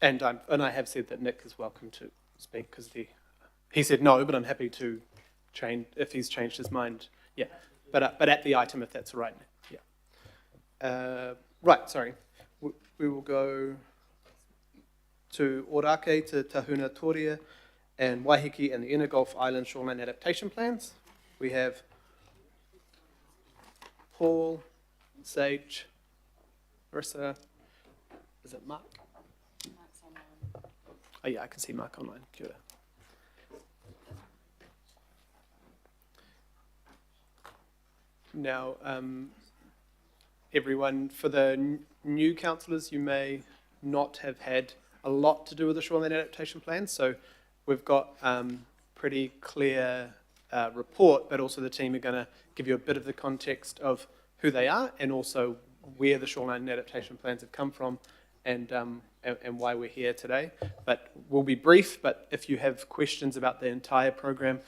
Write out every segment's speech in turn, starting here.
And I have said that Nick is welcome to speak because he said no, but I'm happy to change if he's changed his mind. Yeah, but at the item if that's all right. Yeah. Right. Sorry. We will go to Orake, to Tahuna Toria, and Waiheke and the Inner Gulf Island Shoreline Adaptation Plans. We have Paul, Sage, Marissa. Is it Mark? Oh yeah, I can see Mark online. Kia ora. Now, everyone, for the new councillors, you may not have had a lot to do with the shoreline adaptation plan, so we've got pretty clear report, but also the team are going to give you a bit of the context of who they are and also where the shoreline adaptation plans have come from and why we're here today. But we'll be brief, but if you have questions about the entire program,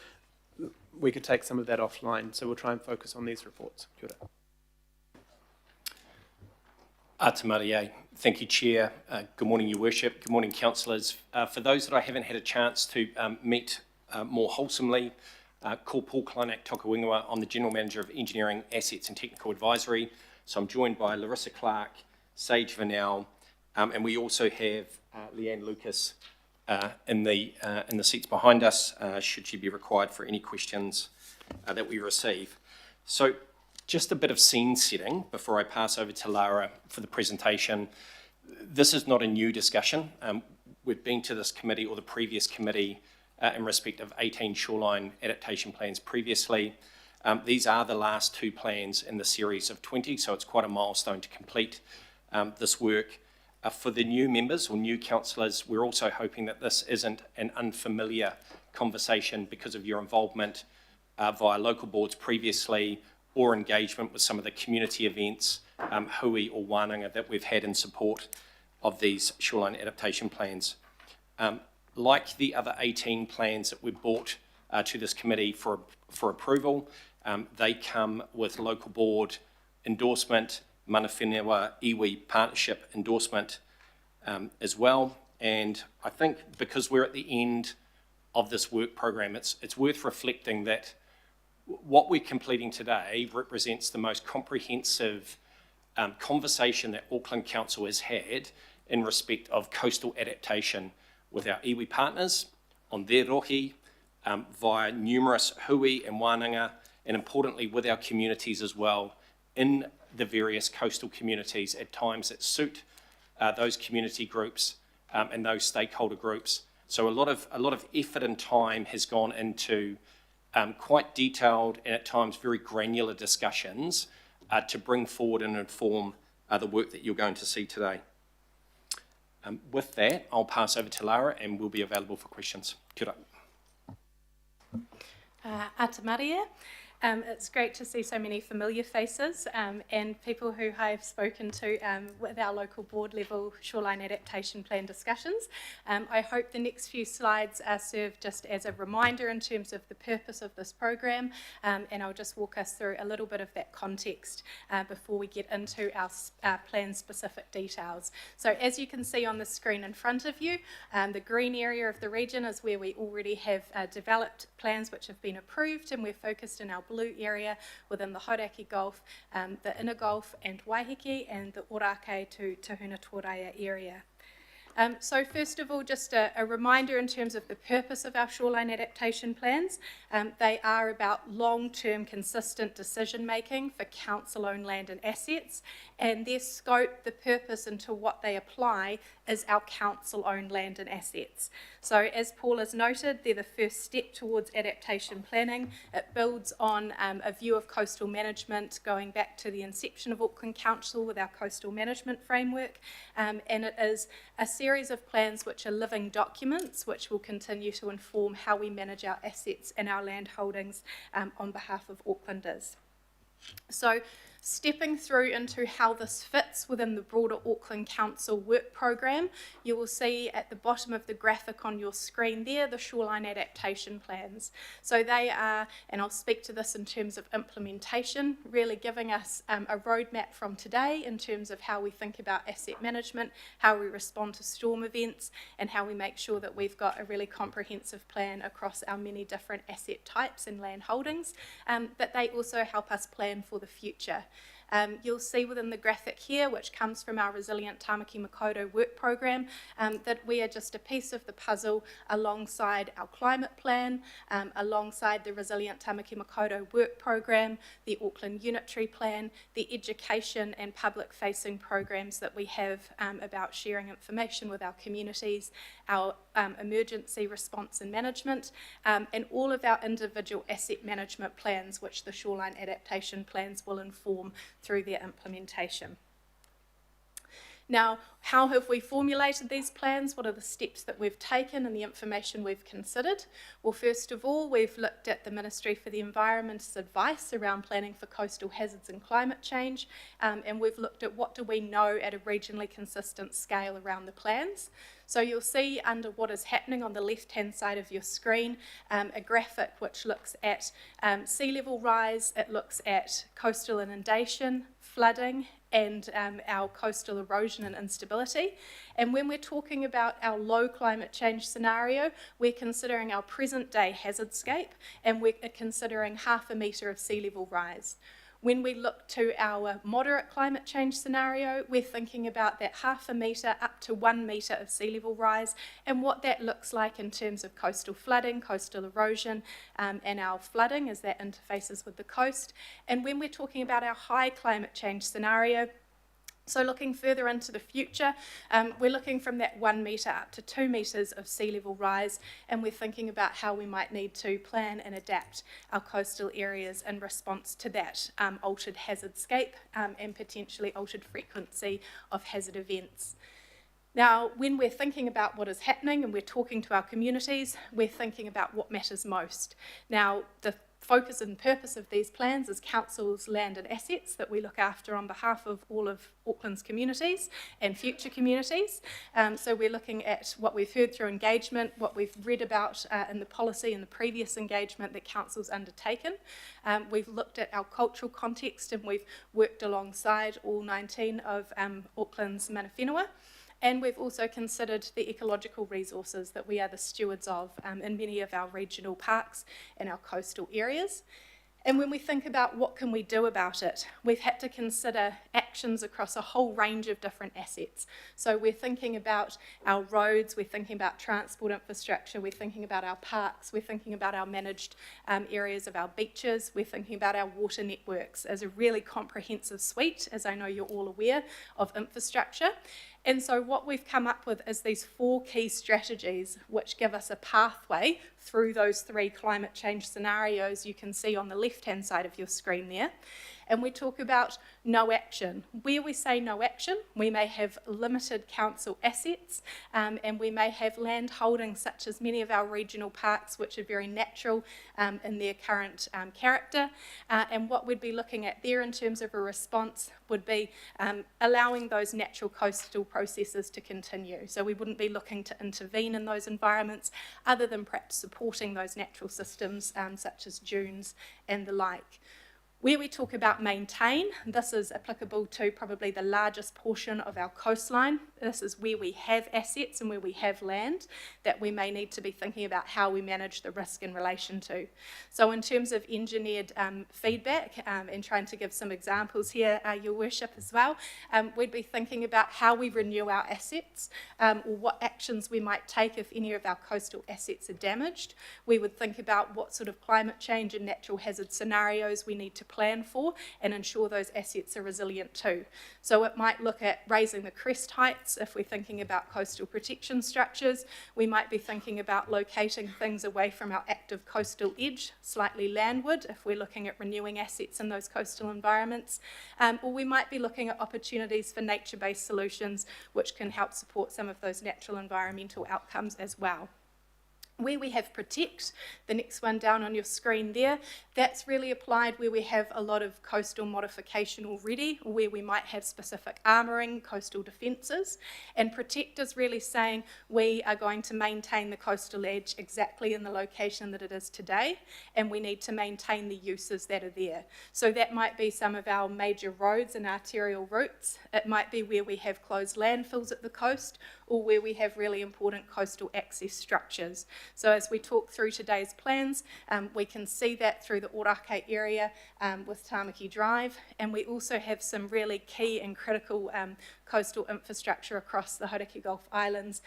we could take some of that offline, so we'll try and focus on these reports. Kia ora. Ata Maria. Thank you, Chair. Good morning, Your Worship. Good morning, councillors. For those that I haven't had a chance to meet more wholesomely, ko Paul Kleinak Tokawingawa. I'm the General Manager of Engineering, Assets and Technical Advisory. So I'm joined by Larissa Clark, Sage Vanel, and we also have Leanne Lucas in the seats behind us, should she be required for any questions that we receive. So just a bit of scene setting before I pass over to Lara for the presentation. This is not a new discussion. We've been to this committee or the previous committee in respect of 18 shoreline adaptation plans previously. These are the last two plans in the series of 20, so it's quite a milestone to complete this work. For the new members or new councillors, we're also hoping that this isn't an unfamiliar conversation because of your involvement via local boards previously or engagement with some of the community events, hui or wānanga that we've had in support of these shoreline adaptation plans. Like the other 18 plans that we brought to this committee for approval, they come with local board endorsement, mana whenua iwi partnership endorsement as well. And I think because we're at the end of this work program, it's worth reflecting that what we're completing today represents the most comprehensive conversation that Auckland Council has had in respect of coastal adaptation with our iwi partners on their rohi, via numerous hui and wānanga, and importantly with our communities as well in the various coastal communities at times that suit those community groups and those stakeholder groups. So a lot of effort and time has gone into quite detailed and at times very granular discussions to bring forward and inform the work that you're going to see today. With that, I'll pass over to Lara and we'll be available for questions. Kia ora. Ata Maria. It's great to see so many familiar faces and people who I've spoken to with our local board level shoreline adaptation plan discussions. I hope the next few slides serve just as a reminder in terms of the purpose of this program, and I'll just walk us through a little bit of that context before we get into our plan specific details. So as you can see on the screen in front of you, the green area of the region is where we already have developed plans which have been approved, and we're focused in our blue area within the Hauraki Gulf, the Inner Gulf and Waiheke, and the Orake to Tahuna Toria area. So first of all, just a reminder in terms of the purpose of our shoreline adaptation plans. They are about long-term consistent decision making for council-owned land and assets, and their scope, the purpose and to what they apply is our council-owned land and assets. So as Paul has noted, they're the first step towards adaptation planning. It builds on a view of coastal management going back to the inception of Auckland Council with our coastal management framework, and it is a series of plans which are living documents which will continue to inform how we manage our assets and our land holdings on behalf of Aucklanders. So Stepping through into how this fits within the broader Auckland Council work programme, you will see at the bottom of the graphic on your screen there the shoreline adaptation plans. So they are, and I'll speak to this in terms of implementation, really giving us a roadmap from today in terms of how we think about asset management, how we respond to storm events, and how we make sure that we've got a really comprehensive plan across our many different asset types and land holdings, but they also help us plan for the future. You'll see within the graphic here, which comes from our Resilient Tamaki Makaurau work programme, that we are just a piece of the puzzle alongside our climate plan, alongside the Resilient Tamaki Makaurau work programme, the Auckland Unitary Plan, the education and public-facing programmes that we have about sharing information with our communities, our emergency response and management, and all of our individual asset management plans, which the shoreline adaptation plans will inform through their implementation. Now, how have we formulated these plans? What are the steps that we've taken and the information we've considered? Well, first of all, we've looked at the Ministry for the Environment's advice around planning for coastal hazards and climate change, and we've looked at what do we know at a regionally consistent scale around the plans. So you'll see under what is happening on the left-hand side of your screen, a graphic which looks at sea level rise, it looks at coastal inundation, flooding, and our coastal erosion and instability. And when we're talking about our low climate change scenario, we're considering our present day hazardscape, and we're considering 0.5 metre of sea level rise. When we look to our moderate climate change scenario, we're thinking about that 0.5 metre up to 1 metre of sea level rise and what that looks like in terms of coastal flooding, coastal erosion, and our flooding as that interfaces with the coast. And when we're talking about our high climate change scenario, so looking further into the future, we're looking from that 1 metre up to 2 metres of sea level rise, and we're thinking about how we might need to plan and adapt our coastal areas in response to that altered hazardscape and potentially altered frequency of hazard events. Now, when we're thinking about what is happening and we're talking to our communities, we're thinking about what matters most. Now, the focus and purpose of these plans is council's land and assets that we look after on behalf of all of Auckland's communities and future communities. So we're looking at what we've heard through engagement, what we've read about in the policy and the previous engagement that council's undertaken. We've looked at our cultural context, and we've worked alongside all 19 of Auckland's mana whenua. And we've also considered the ecological resources that we are the stewards of in many of our regional parks and our coastal areas. And when we think about what can we do about it, we've had to consider actions across a whole range of different assets. So we're thinking about our roads, we're thinking about transport infrastructure, we're thinking about our parks, we're thinking about our managed areas of our beaches, we're thinking about our water networks as a really comprehensive suite, as I know you're all aware, of infrastructure. And so what we've come up with is these 4 key strategies which give us a pathway through those 3 climate change scenarios you can see on the left-hand side of your screen there. And we talk about no action. Where we say no action, we may have limited council assets and we may have land holdings such as many of our regional parks, which are very natural in their current character. And what we'd be looking at there in terms of a response would be allowing those natural coastal processes to continue. So we wouldn't be looking to intervene in those environments other than perhaps supporting those natural systems such as dunes and the like. Where we talk about maintain, this is applicable to probably the largest portion of our coastline. This is where we have assets and where we have land that we may need to be thinking about how we manage the risk in relation to. So in terms of engineered feedback and trying to give some examples here, Your Worship, as well, we'd be thinking about how we renew our assets or what actions we might take if any of our coastal assets are damaged. We would think about what sort of climate change and natural hazard scenarios we need to plan for and ensure those assets are resilient too. So it might look at raising the crest heights if we're thinking about coastal protection structures. We might be thinking about locating things away from our active coastal edge, slightly landward, if we're looking at renewing assets in those coastal environments. Or we might be looking at opportunities for nature-based solutions which can help support some of those natural environmental outcomes as well. Where we have protect, the next one down on your screen there, that's really applied where we have a lot of coastal modification already, or where we might have specific armouring, coastal defences. And protect is really saying we are going to maintain the coastal edge exactly in the location that it is today, and we need to maintain the uses that are there. So that might be some of our major roads and arterial routes. It might be where we have closed landfills at the coast, or where we have really important coastal access structures. So as we talk through today's plans, we can see that through the Orake area with Tamaki Drive, and we also have some really key and critical coastal infrastructure across the Hauraki Gulf Islands,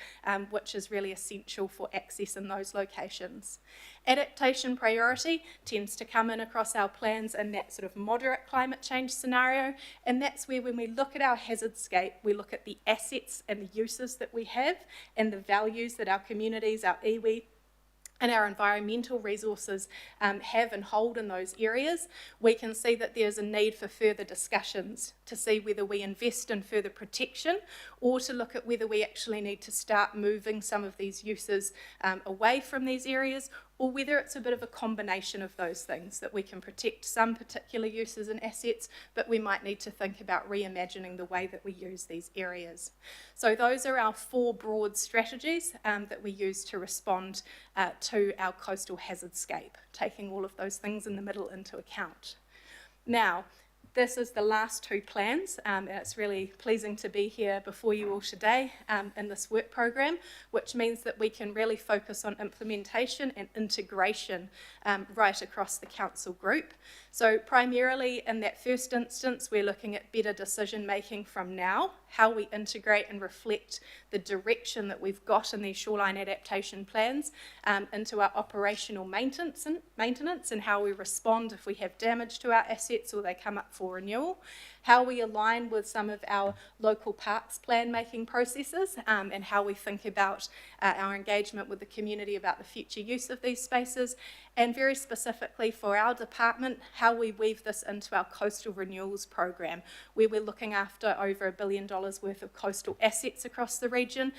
which is really essential for access in those locations. Adaptation priority tends to come in across our plans in that sort of moderate climate change scenario, and that's where when we look at our hazardscape, we look at the assets and the uses that we have and the values that our communities, our iwi, and our environmental resources have and hold in those areas. We can see that there's a need for further discussions to see whether we invest in further protection or to look at whether we actually need to start moving some of these uses away from these areas, or whether it's a bit of a combination of those things, that we can protect some particular uses and assets, but we might need to think about reimagining the way that we use these areas. So those are our 4 broad strategies that we use to respond to our coastal hazardscape, taking all of those things in the middle into account. Now, this is the last 2 plans, and it's really pleasing to be here before you all today in this work program, which means that we can really focus on implementation and integration right across the council group. So primarily in that first instance, we're looking at better decision making from now, how we integrate and reflect the direction that we've got in these shoreline adaptation plans into our operational maintenance and how we respond if we have damage to our assets or they come up for renewal, how we align with some of our local parks plan making processes and how we think about our engagement with the community about the future use of these spaces, and very specifically for our department, how we weave this into our coastal renewals program, where we're looking after over $1 billion worth of coastal assets across the region.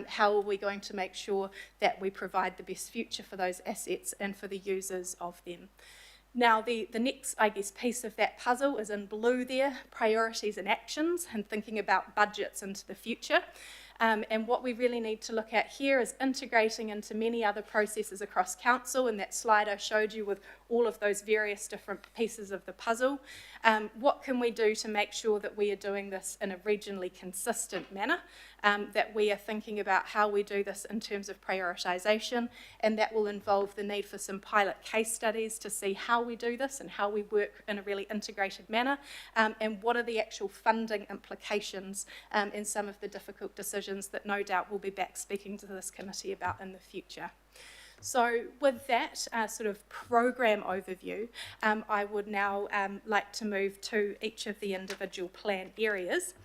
How are we going to make sure that we provide the best future for those assets and for the users of them? Now, the next, I guess, piece of that puzzle is in blue there, priorities and actions, and thinking about budgets into the future. And what we really need to look at here is integrating into many other processes across council, and that slide I showed you with all of those various different pieces of the puzzle. What can we do to make sure that we are doing this in a regionally consistent manner, that we are thinking about how we do this in terms of prioritisation, and that will involve the need for some pilot case studies to see how we do this and how we work in a really integrated manner, and what are the actual funding implications in some of the difficult decisions that no doubt we'll be back speaking to this committee about in the future. So with that sort of program overview, I would now like to move to each of the individual plan areas.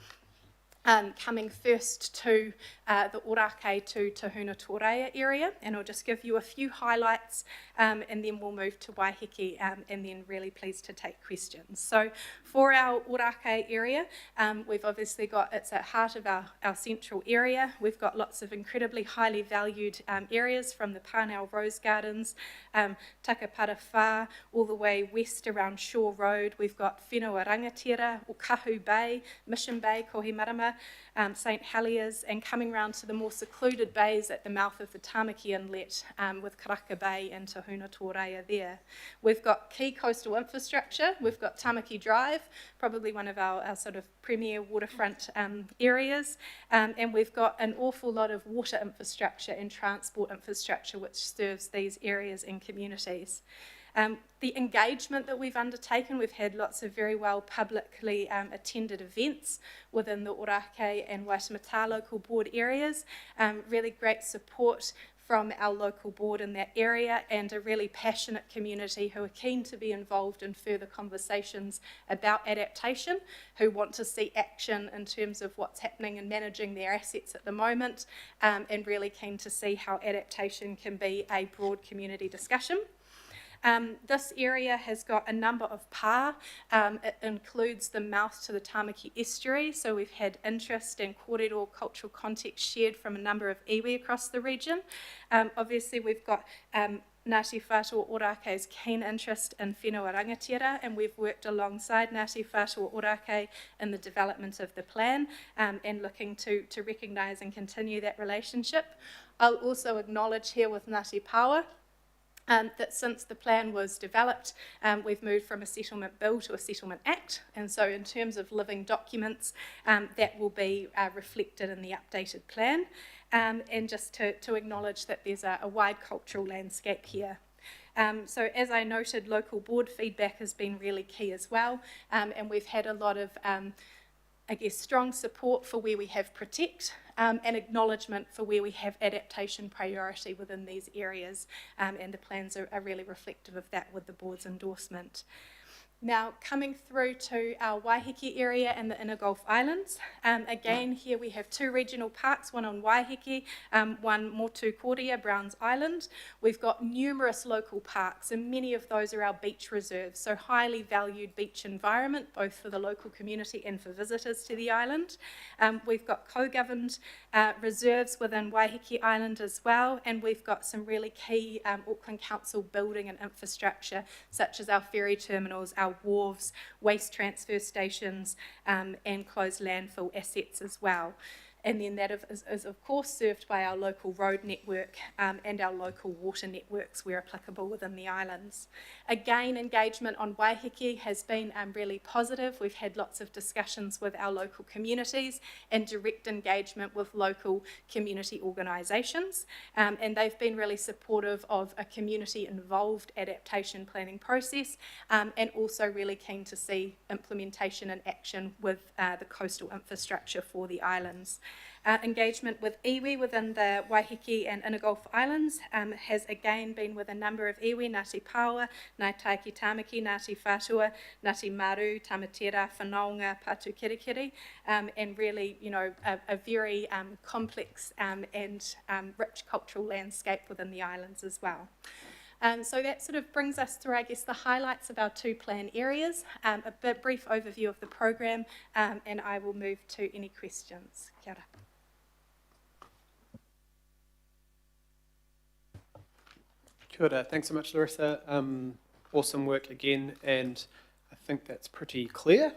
Coming first to the Orake to Tahuna Torea area, and I'll just give you a few highlights and then we'll move to Waiheke and then really pleased to take questions. So for our Orake area, we've obviously got, it's at heart of our central area. We've got lots of incredibly highly valued areas from the Pānau Rose Gardens, Takapara Whā, all the way west around Shore Road. We've got Whenua Rangatira, Okahu Bay, Mission Bay, Kohimarama, St Heliers, and coming round to the more secluded bays at the mouth of the Tamaki Inlet with Karaka Bay and Tahuna Torea there. We've got key coastal infrastructure. We've got Tamaki Drive, probably one of our sort of premier waterfront areas, and we've got an awful lot of water infrastructure and transport infrastructure which serves these areas and communities. The engagement that we've undertaken, we've had lots of very well publicly attended events within the Orake and Waitemata local board areas, really great support from our local board in that area, and a really passionate community who are keen to be involved in further conversations about adaptation, who want to see action in terms of what's happening and managing their assets at the moment, and really keen to see how adaptation can be a broad community discussion. This area has got a number of pā. It includes the mouth to the Tāmaki estuary, so we've had interest and kōrero cultural context shared from a number of iwi across the region. Obviously, we've got Ngāti Whātua Ōrākei's keen interest in whenua rangatira, and we've worked alongside Ngāti Whātua Ōrākei in the development of the plan and looking to recognise and continue that relationship. I'll also acknowledge here with Ngāti Pawa that since the plan was developed, we've moved from a settlement bill to a settlement act, and so in terms of living documents, that will be reflected in the updated plan, and just to acknowledge that there's a wide cultural landscape here. So as I noted, local board feedback has been really key as well, and we've had a lot of I guess, strong support for where we have protect and acknowledgement for where we have adaptation priority within these areas, and the plans are really reflective of that with the board's endorsement. Now, coming through to our Waiheke area and the Inner Gulf Islands, again, here we have two regional parks, one on Waiheke, one Motu Korea, Browns Island. We've got numerous local parks, and many of those are our beach reserves, so highly valued beach environment, both for the local community and for visitors to the island. We've got co-governed reserves within Waiheke Island as well, and we've got some really key Auckland Council building and infrastructure, such as our ferry terminals, our wharves, waste transfer stations, and closed landfill assets as well. And then that is of course served by our local road network and our local water networks where applicable within the islands. Again, engagement on Waiheke has been really positive. We've had lots of discussions with our local communities and direct engagement with local community organisations, and they've been really supportive of a community involved adaptation planning process, and also really keen to see implementation and action with the coastal infrastructure for the islands. Engagement with iwi within the Waiheke and Inner Gulf Islands has again been with a number of iwi, Ngāti Pawa, Ngāi Taiki Tāmaki, Ngāti Whātua, Ngāti Maru, Tamatera, Whanaunga, Patu Kirikiri, and really, you know, a very complex and rich cultural landscape within the islands as well. So that sort of brings us through, I guess, the highlights of our two plan areas, a brief overview of the program, and I will move to any questions. Kia ora. Kia ora. Thanks so much, Larissa. Awesome work again, and I think that's pretty clear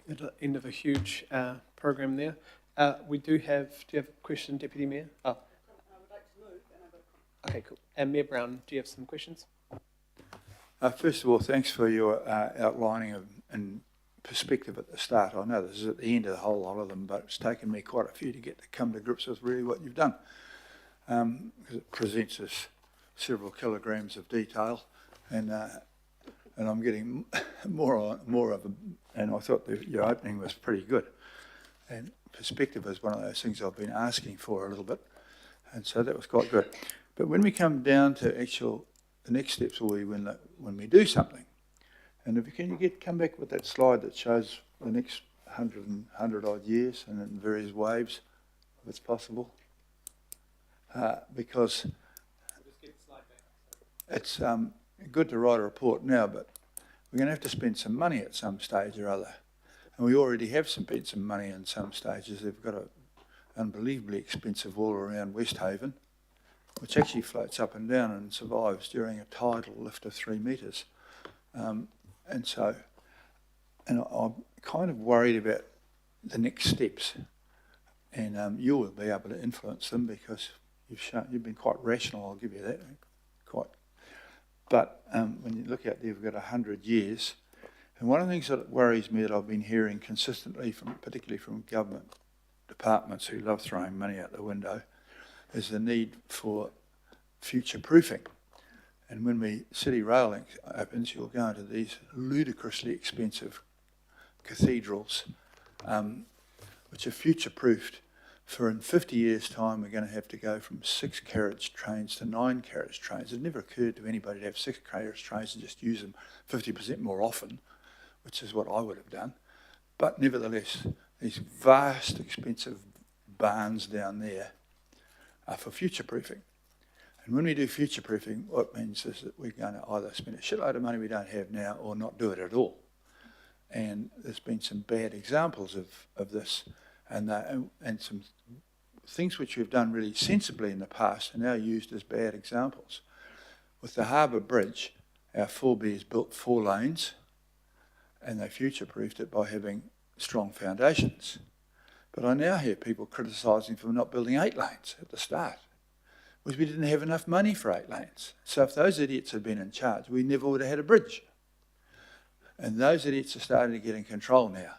at the end of a huge program there. Do you have a question, Deputy Mayor? Oh. Okay, cool. And Mayor Brown, do you have some questions? First of all, thanks for your outlining and perspective at the start. I know this is at the end of the whole lot of them, but it's taken me quite a few to get to come to grips with really what you've done, because it presents us several kilograms of detail, and I'm getting more of a. And I thought your opening was pretty good, and perspective is one of those things I've been asking for a little bit, and so that was quite good. But when we come down to the next steps will be when we do something. And can you come back with that slide that shows the next 100 odd years and in various waves, if it's possible? Because it's good to write a report now, but we're going to have to spend some money at some stage or other. And we already have spent some money in some stages. They've got an unbelievably expensive wall around West Haven, which actually floats up and down and survives during a tidal lift of 3 metres. And I'm kind of worried about the next steps. And you will be able to influence them because you've been quite rational, I'll give you that. But when you look out there, we've got 100 years. And one of the things that worries me that I've been hearing consistently, particularly from government departments who love throwing money out the window, is the need for future proofing. And when City Rail opens, you'll go into these ludicrously expensive cathedrals, which are future proofed for in 50 years' time, we're going to have to go from 6-carriage trains to 9-carriage trains. It never occurred to anybody to have 6-carriage trains and just use them 50% more often, which is what I would have done. But nevertheless, these vast, expensive barns down there are for future proofing. And when we do future proofing, what it means is that we're going to either spend a shitload of money we don't have now or not do it at all. And there's been some bad examples of this, and some things which we've done really sensibly in the past are now used as bad examples. With the Harbour Bridge, our forebears built 4 lanes, and they future-proofed it by having strong foundations. But I now hear people criticising for not building 8 lanes at the start, because we didn't have enough money for 8 lanes. So if those idiots had been in charge, we never would have had a bridge. And those idiots are starting to get in control now.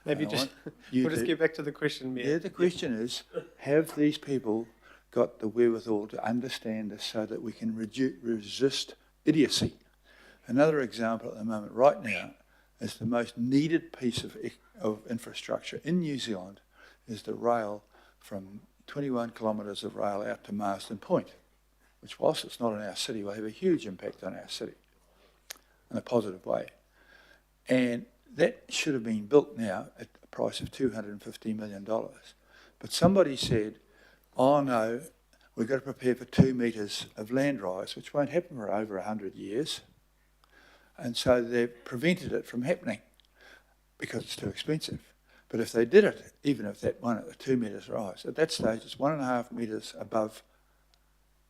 Maybe we'll just get back to the question, Mayor. Yeah, the question is, have these people got the wherewithal to understand this so that we can resist idiocy? Another example at the moment right now is the most needed piece of infrastructure in New Zealand is the rail from 21 kilometres of rail out to Marsden Point, which whilst it's not in our city, will have a huge impact on our city in a positive way. And that should have been built now at a price of $250 million. But somebody said, oh no, we've got to prepare for 2 metres of land rise, which won't happen for over 100 years. And so they've prevented it from happening because it's too expensive. But if they did it, even if that one at the 2 metres rise, at that stage it's 1.5 metres above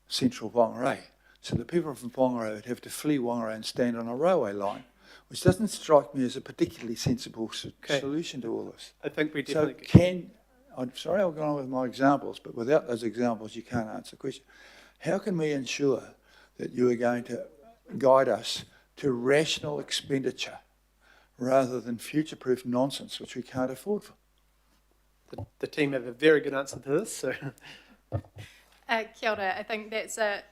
central Whangarei. So the people from Whangarei would have to flee Whangarei and stand on a railway line, which doesn't strike me as a particularly sensible solution to all this. I think we So definitely I'm sorry I'll go on with my examples, but without those examples you can't answer the question. How can we ensure that you are going to guide us to rational expenditure rather than future-proof nonsense which we can't afford for? the team have a very good answer to this. So, Kia ora. I think that's a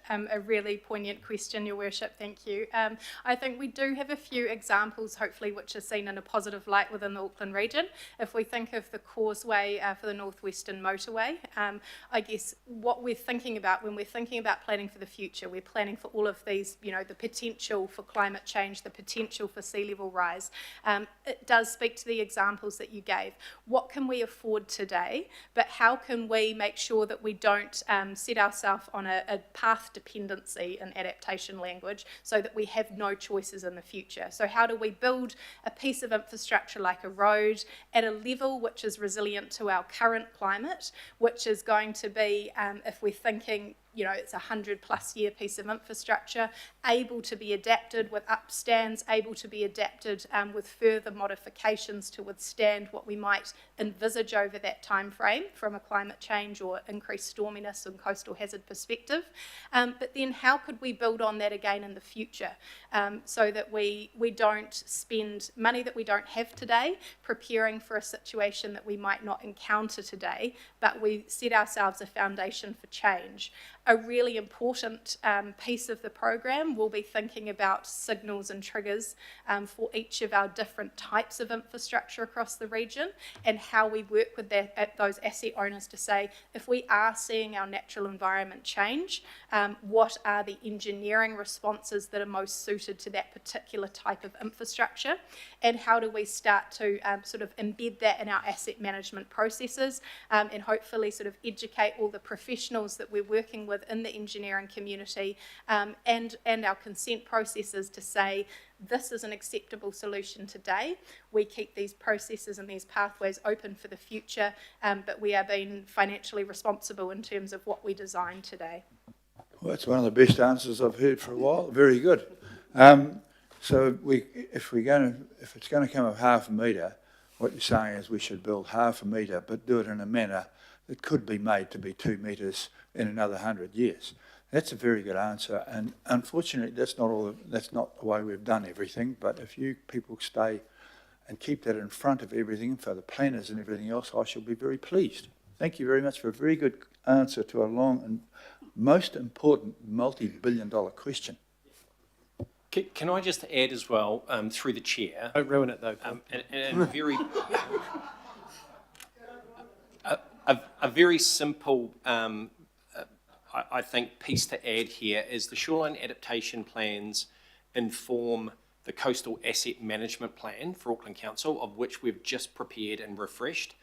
really poignant question, Your Worship. Thank you. I think we do have a few examples, hopefully, which are seen in a positive light within the Auckland region. If we think of the causeway for the Northwestern Motorway, I guess what we're thinking about when we're thinking about planning for the future, we're planning for all of these, you know, the potential for climate change, the potential for sea level rise. It does speak to the examples that you gave. What can we afford today, but how can we make sure that we don't set ourselves on a path dependency in adaptation language so that we have no choices in the future? So how do we build a piece of infrastructure like a road at a level which is resilient to our current climate, which is going to be, if we're thinking, you know, it's a 100+ year piece of infrastructure, able to be adapted with upstands, able to be adapted with further modifications to withstand what we might envisage over that time frame from a climate change or increased storminess and coastal hazard perspective. But then how could we build on that again in the future so that we don't spend money that we don't have today preparing for a situation that we might not encounter today, but we set ourselves a foundation for change. A really important piece of the program will be thinking about signals and triggers for each of our different types of infrastructure across the region and how we work with those asset owners to say, if we are seeing our natural environment change, what are the engineering responses that are most suited to that particular type of infrastructure, and how do we start to sort of embed that in our asset management processes and hopefully sort of educate all the professionals that we're working with in the engineering community and our consent processes to say, this is an acceptable solution today. We keep these processes and these pathways open for the future, but we are being financially responsible in terms of what we design today. Well, that's one of the best answers I've heard for a while. Very good. So if it's going to come up 0.5 metre, what you're saying is we should build 0.5 metre, but do it in a manner that could be made to be 2 metres in another 100 years. That's a very good answer, and unfortunately that's not the way we've done everything, but if you people stay and keep that in front of everything for the planners and everything else, I shall be very pleased. Thank you very much for a very good answer to a long and most important multi-billion-dollar question. Can I just add as well, through the chair? don't ruin it though. And a very a very simple, I think, piece to add here is the shoreline adaptation plans inform the coastal asset management plan for Auckland Council, of which we've just prepared and refreshed.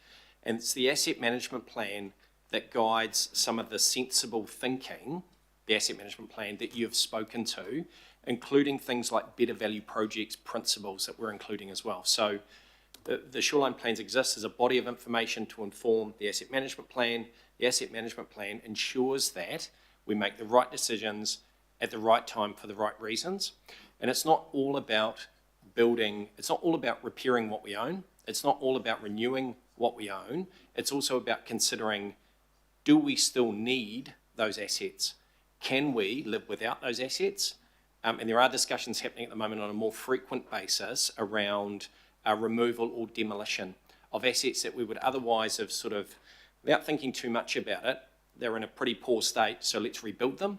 And it's the asset management plan that guides some of the sensible thinking the asset management plan that you've spoken to, including things like better value projects principles that we're including as well. So the shoreline plans exist as a body of information to inform the asset management plan. The asset management plan ensures that we make the right decisions at the right time for the right reasons. And it's not all about building, it's not all about repairing what we own. It's not all about renewing what we own. It's also about considering, do we still need those assets? Can we live without those assets? And there are discussions happening at the moment on a more frequent basis around removal or demolition of assets that we would otherwise have sort of, without thinking too much about it, they're in a pretty poor state, so let's rebuild them.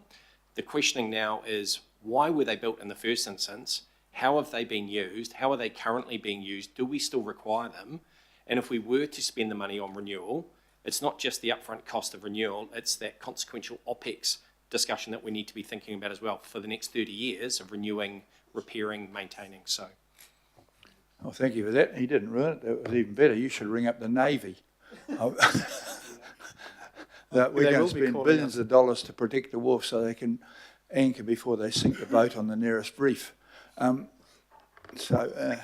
The questioning now is, why were they built in the first instance? How have they been used? How are they currently being used? Do we still require them? And if we were to spend the money on renewal, it's not just the upfront cost of renewal, it's that consequential OPEX discussion that we need to be thinking about as well for the next 30 years of renewing, repairing, maintaining. So, Well, thank you for that. He didn't ruin it. That was even better. You should ring up the Navy. That we're They going will to be spend calling billions us. of dollars to protect the wharf so they can anchor before they sink the boat on the nearest reef. That's a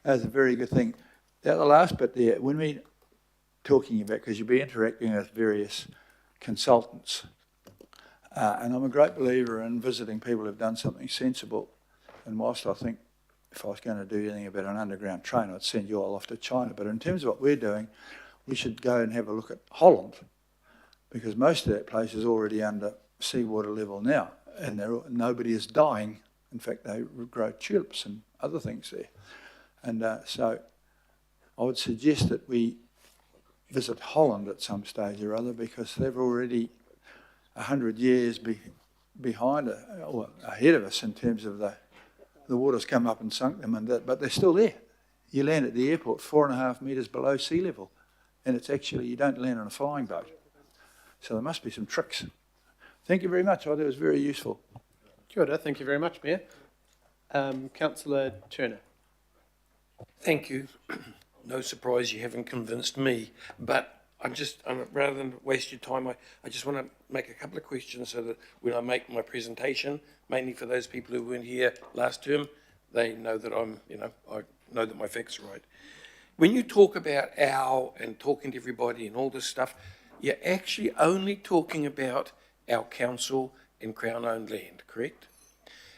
very good thing. The last bit there, when we talking about, because you'll be interacting with various consultants, and I'm a great believer in visiting people who've done something sensible. And whilst I think if I was going to do anything about an underground train, I'd send you all off to China. But in terms of what we're doing, we should go and have a look at Holland, because most of that place is already under seawater level now, and nobody is dying. In fact, they grow tulips and other things there. And so I would suggest that we visit Holland at some stage or other, because they're already 100 years behind or ahead of us in terms of the water's come up and sunk them, but they're still there. You land at the airport 4.5 metres below sea level, and it's actually, you don't land on a flying boat. So there must be some tricks. Thank you very much. I thought it was very useful. Kia ora, thank you very much, Mayor. Councillor Turner. Thank you. No surprise you haven't convinced me, but rather than waste your time, I just want to make a couple of questions so that when I make my presentation, mainly for those people who weren't here last term, they know that I know that my facts are right. When you talk about our and talking to everybody and all this stuff, you're actually only talking about our council and Crown-owned land, correct?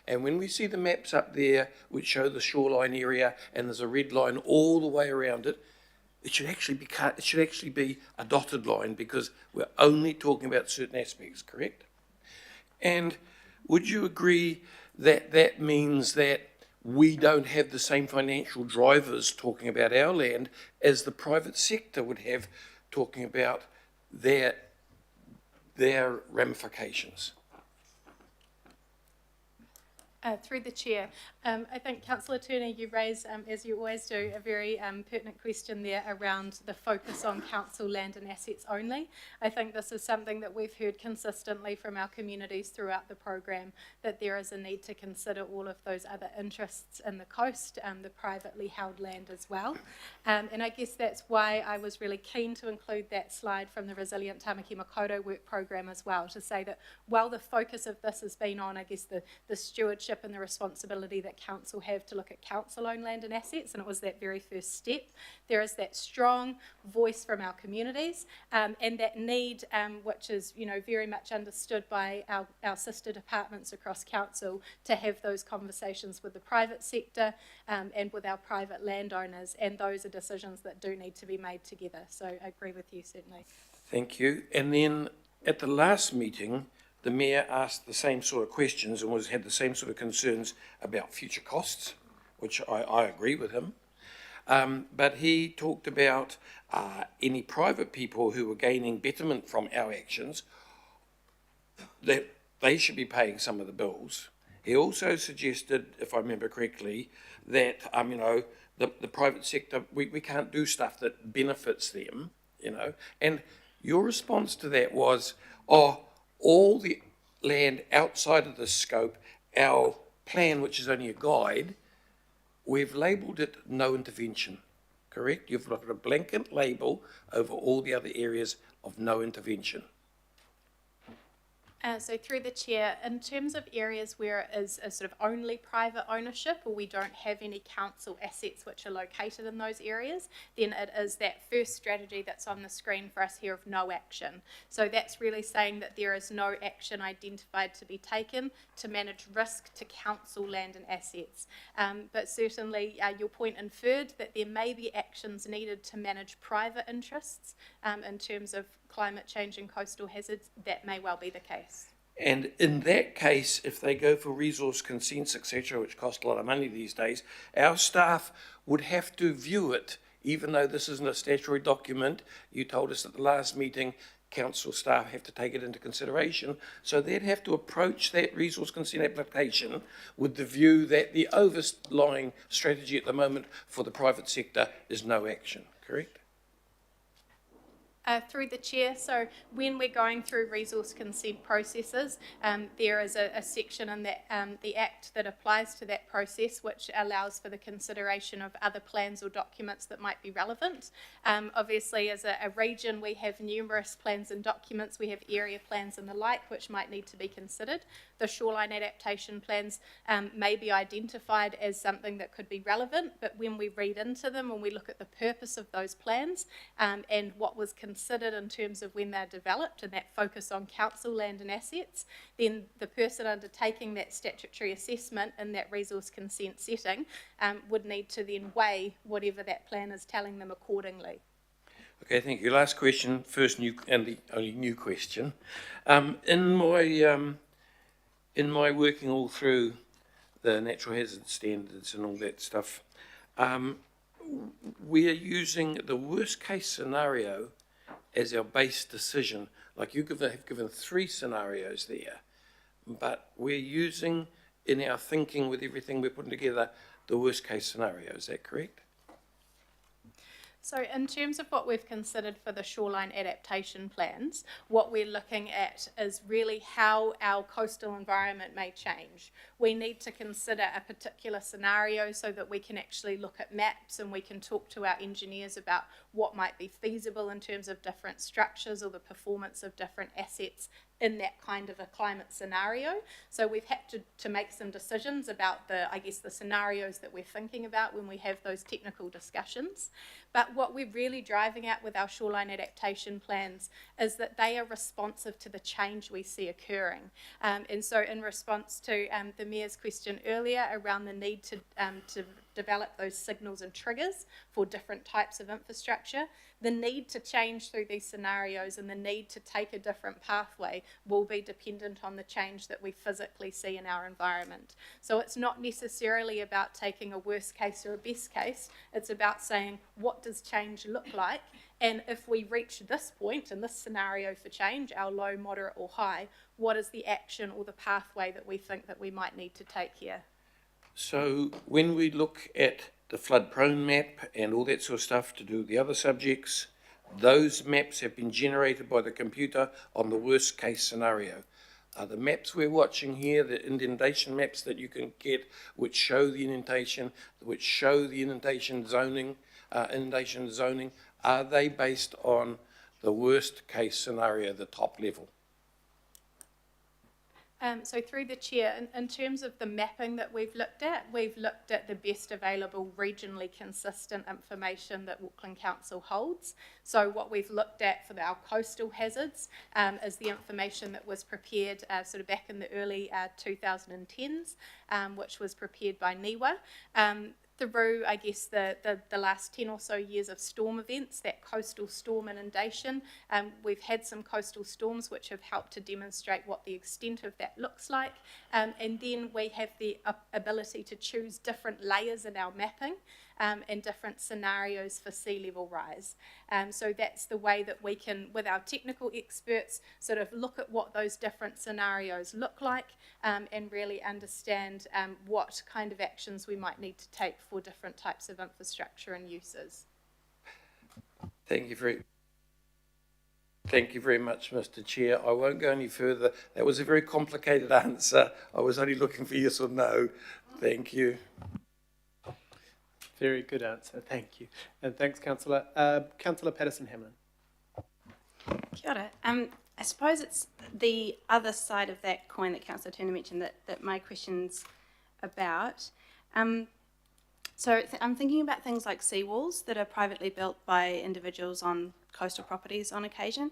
And when we see the maps up there which show the shoreline area and there's a red line all the way around it, it should actually be cut. It should actually be a dotted line, because we're only talking about certain aspects, correct? And would you agree that that means that we don't have the same financial drivers talking about our land as the private sector would have talking about their ramifications? Through the chair, I think Councillor Turner, you raised, as you always do, a very pertinent question there around the focus on council land and assets only. I think this is something that we've heard consistently from our communities throughout the program, that there is a need to consider all of those other interests in the coast, the privately held land as well. And I guess that's why I was really keen to include that slide from the Resilient Tamaki Makaurau work program as well, to say that while the focus of this has been on, I guess, the stewardship and the responsibility that council have to look at council-owned land and assets, and it was that very first step, there is that strong voice from our communities, and that need, which is, very much understood by our sister departments across council, to have those conversations with the private sector and with our private landowners, and those are decisions that do need to be made together. So I agree with you, certainly. Thank you. And then at the last meeting, the Mayor asked the same sort of questions and had the same sort of concerns about future costs, which I agree with him. But he talked about any private people who were gaining betterment from our actions, that they should be paying some of the bills. He also suggested, if I remember correctly, that the private sector, we can't do stuff that benefits them, And your response to that was, all the land outside of this scope, our plan, which is only a guide, we've labelled it no intervention, correct? You've got a blanket label over all the other areas of no intervention. So through the chair, in terms of areas where it is a sort of only private ownership or we don't have any council assets which are located in those areas, then it is that first strategy that's on the screen for us here of no action. So that's really saying that there is no action identified to be taken to manage risk to council land and assets. But certainly your point inferred that there may be actions needed to manage private interests in terms of climate change and coastal hazards. That may well be the case. And in that case, if they go for resource consents, etc., which cost a lot of money these days, our staff would have to view it, even though this isn't a statutory document. You told us at the last meeting, council staff have to take it into consideration. So they'd have to approach that resource consent application with the view that the overlying strategy at the moment for the private sector is no action, correct? Through the chair, so when we're going through resource consent processes, there is a section in that, the Act that applies to that process which allows for the consideration of other plans or documents that might be relevant. Obviously, as a region, we have numerous plans and documents. We have area plans and the like which might need to be considered. The shoreline adaptation plans may be identified as something that could be relevant, but when we read into them, when we look at the purpose of those plans and what was considered in terms of when they're developed and that focus on council land and assets, then the person undertaking that statutory assessment in that resource consent setting would need to then weigh whatever that plan is telling them accordingly. Okay, thank you. Last question, first new and the only new question. In my working all through the natural hazard standards and all that stuff, we are using the worst case scenario as our base decision. Like you have given 3 scenarios there, but we're using in our thinking with everything we're putting together the worst case scenario. Is that correct? So in terms of what we've considered for the shoreline adaptation plans, what we're looking at is really how our coastal environment may change. We need to consider a particular scenario so that we can actually look at maps and we can talk to our engineers about what might be feasible in terms of different structures or the performance of different assets in that kind of a climate scenario. So we've had to make some decisions about the scenarios that we're thinking about when we have those technical discussions. But what we're really driving at with our shoreline adaptation plans is that they are responsive to the change we see occurring. And so in response to the Mayor's question earlier around the need to develop those signals and triggers for different types of infrastructure, the need to change through these scenarios and the need to take a different pathway will be dependent on the change that we physically see in our environment. So it's not necessarily about taking a worst case or a best case, it's about saying what does change look like, and if we reach this point in this scenario for change, our low, moderate or high, what is the action or the pathway that we think that we might need to take here? So when we look at the flood prone map and all that sort of stuff to do with the other subjects, those maps have been generated by the computer on the worst case scenario. The maps we're watching here, the indentation maps that you can get, which show the indentation, which show the indentation zoning, are they based on the worst case scenario, the top level? So through the chair, in terms of the mapping that we've looked at the best available regionally consistent information that Auckland Council holds. So what we've looked at for our coastal hazards is the information that was prepared sort of back in the early 2010s, which was prepared by NIWA. Through, I guess, the last 10 or so years of storm events, that coastal storm inundation, we've had some coastal storms which have helped to demonstrate what the extent of that looks like. And then we have the ability to choose different layers in our mapping and different scenarios for sea level rise. So that's the way that we can, with our technical experts, sort of look at what those different scenarios look like and really understand what kind of actions we might need to take for different types of infrastructure and uses. Thank you very much, Mr. Chair. I won't go any further. That was a very complicated answer. I was only looking for yes or no. Thank you. Very good answer, thank you. And thanks, Councillor. Councillor Patterson-Hamlin. Kia ora. I suppose it's the other side of that coin that Councillor Turner mentioned that my question's about. So I'm thinking about things like seawalls that are privately built by individuals on coastal properties on occasion.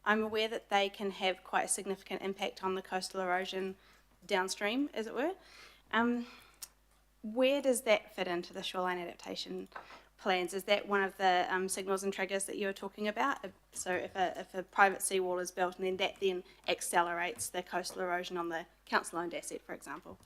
I'm aware that they can have quite a significant impact on the coastal erosion downstream, as it were. Where does that fit into the shoreline adaptation plans? Is that one of the signals and triggers that you were talking about? So if a private seawall is built and then that then accelerates the coastal erosion on the council-owned asset, for example?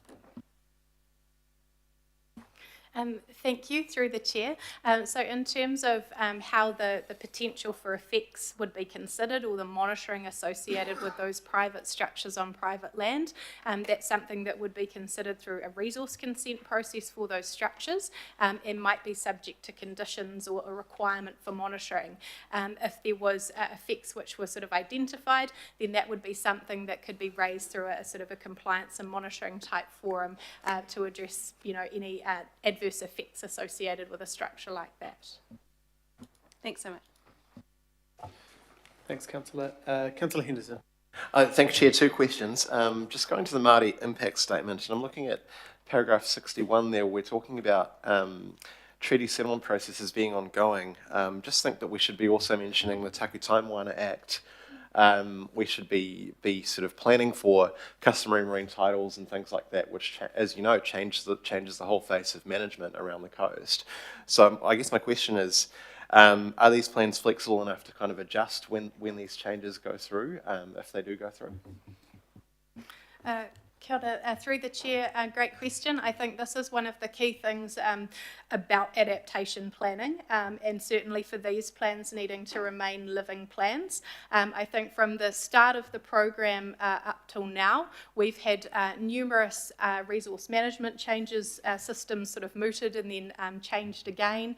Thank you, through the chair. So in terms of how the potential for effects would be considered, or the monitoring associated with those private structures on private land, that's something that would be considered through a resource consent process for those structures, and might be subject to conditions or a requirement for monitoring. If there was effects which were sort of identified, then that would be something that could be raised through a sort of a compliance and monitoring type forum to address, any adverse effects associated with a structure like that. Thanks so much. Thanks, Councillor. Councillor Henderson. Thank you, Chair. Two questions. Just going to the Māori impact statement, and I'm looking at paragraph 61 there. We're talking about treaty settlement processes being ongoing. Just think that we should be also mentioning the Taku Taimwana Act. We should be sort of planning for customary marine titles and things like that, which, as you know, changes the whole face of management around the coast. So I guess my question is, are these plans flexible enough to kind of adjust when these changes go through, if they do go through? Kia ora, through the chair, great question. I think this is one of the key things about adaptation planning, and certainly for these plans needing to remain living plans. I think from the start of the program up till now, we've had numerous resource management changes, systems sort of mooted and then changed again.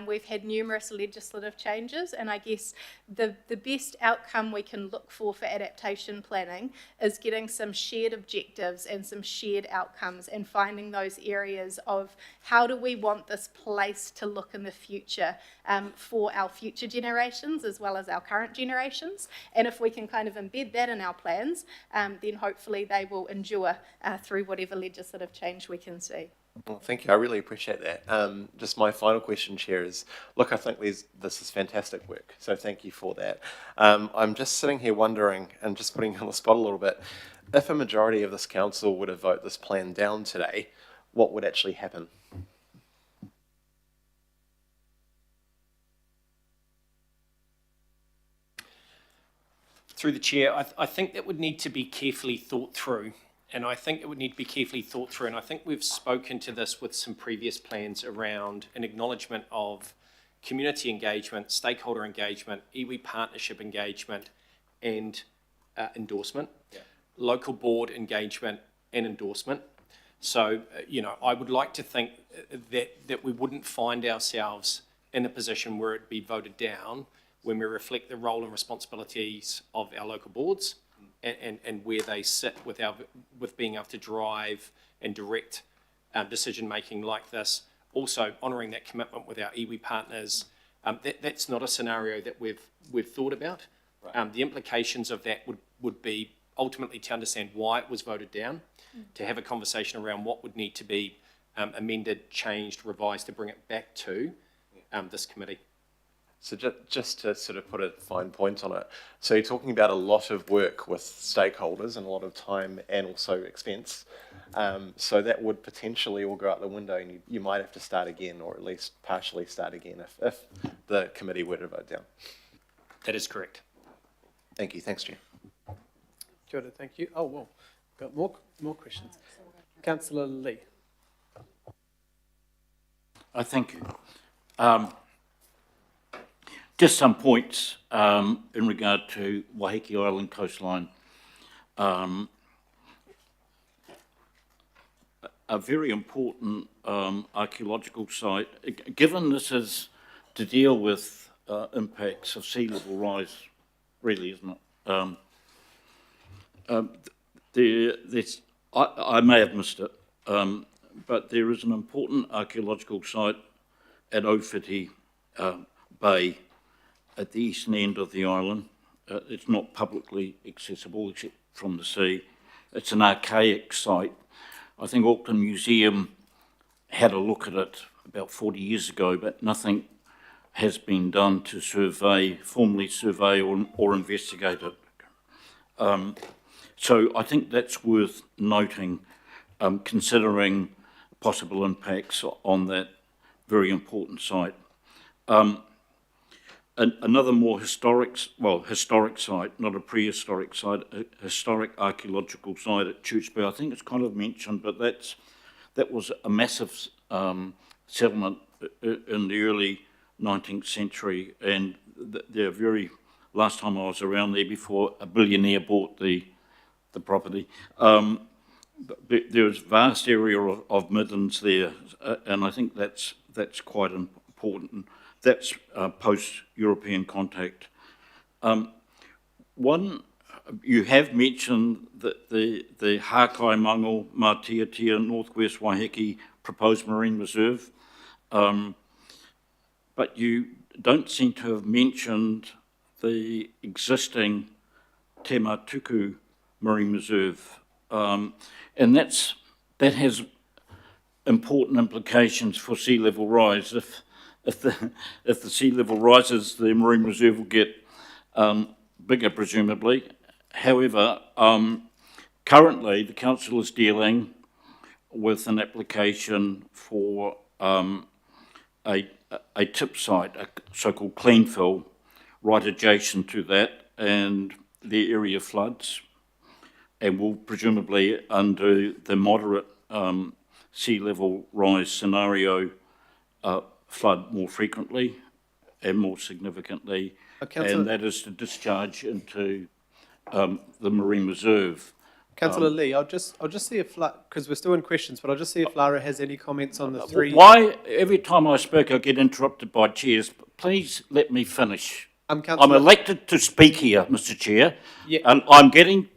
We've had numerous legislative changes, and I guess the best outcome we can look for adaptation planning is getting some shared objectives and some shared outcomes, and finding those areas of how do we want this place to look in the future, for our future generations as well as our current generations. And if we can kind of embed that in our plans, then hopefully they will endure through whatever legislative change we can see. Well, thank you. I really appreciate that. Just my final question, Chair, is, look, I think this is fantastic work, so thank you for that. I'm just sitting here wondering, and just putting you on the spot a little bit, if a majority of this council were to vote this plan down today, what would actually happen? Through the chair, I think that would need to be carefully thought through. And I think it would need to be carefully thought through. And I think we've spoken to this with some previous plans around an acknowledgement of community engagement, stakeholder engagement, iwi partnership engagement, and endorsement. Yeah. Local board engagement and endorsement. So, I would like to think that we wouldn't find ourselves in a position where it'd be voted down when we reflect the role and responsibilities of our local boards and where they sit with being able to drive and direct decision making like this. Also honouring that commitment with our iwi partners. That's not a scenario that we've thought about. Right. The implications of that would be ultimately to understand why it was voted down, to have a conversation around what would need to be amended, changed, revised to bring it back to this committee. So just to sort of put a fine point on it, so you're talking about a lot of work with stakeholders and a lot of time and also expense. So that would potentially all go out the window, and you might have to start again, or at least partially start again if the committee were to vote down. That is correct. Thank you. Thanks, Chair. Kia ora, thank you. Oh, well, got more questions. Councillor Lee. Thank you. Just some points in regard to Waiheke Island coastline. A very important archaeological site. Given this is to deal with impacts of sea level rise, really, isn't it? I may have missed it, but there is an important archaeological site at Owhiti Bay at the eastern end of the island, it's not publicly accessible except from the sea. It's an archaic site. I think Auckland Museum had a look at it about 40 years ago, but nothing has been done to formally survey or investigate it. So I think that's worth noting, considering possible impacts on that very important site. Another more historic site, not a prehistoric site, a historic archaeological site at Church Bay. I think it's kind of mentioned, but that was a massive settlement in the early 19th century, and they're last time I was around there before a billionaire bought the property. There's vast area of Midlands there, and I think that's quite important. That's post-European contact. One, you have mentioned that the Hākai Mango Mātiatia Northwest Waiheke proposed marine reserve, but you don't seem to have mentioned the existing Te Matuku Marine Reserve, and that has important implications for sea level rise. If the sea level rises, the marine reserve will get bigger, presumably. However, currently the council is dealing with an application for a tip site, a so-called clean fill, right adjacent to that, and the area floods, and will presumably, under the moderate sea level rise scenario, flood more frequently and more significantly, and that is to discharge into the marine reserve. Councillor Lee, I'll just see if, because we're still in questions, but I'll just see if Lara has any comments on the three. Why every time I speak I get interrupted by chairs? Please let me finish. I'm elected to speak here, Mr. Chair, and I'm getting.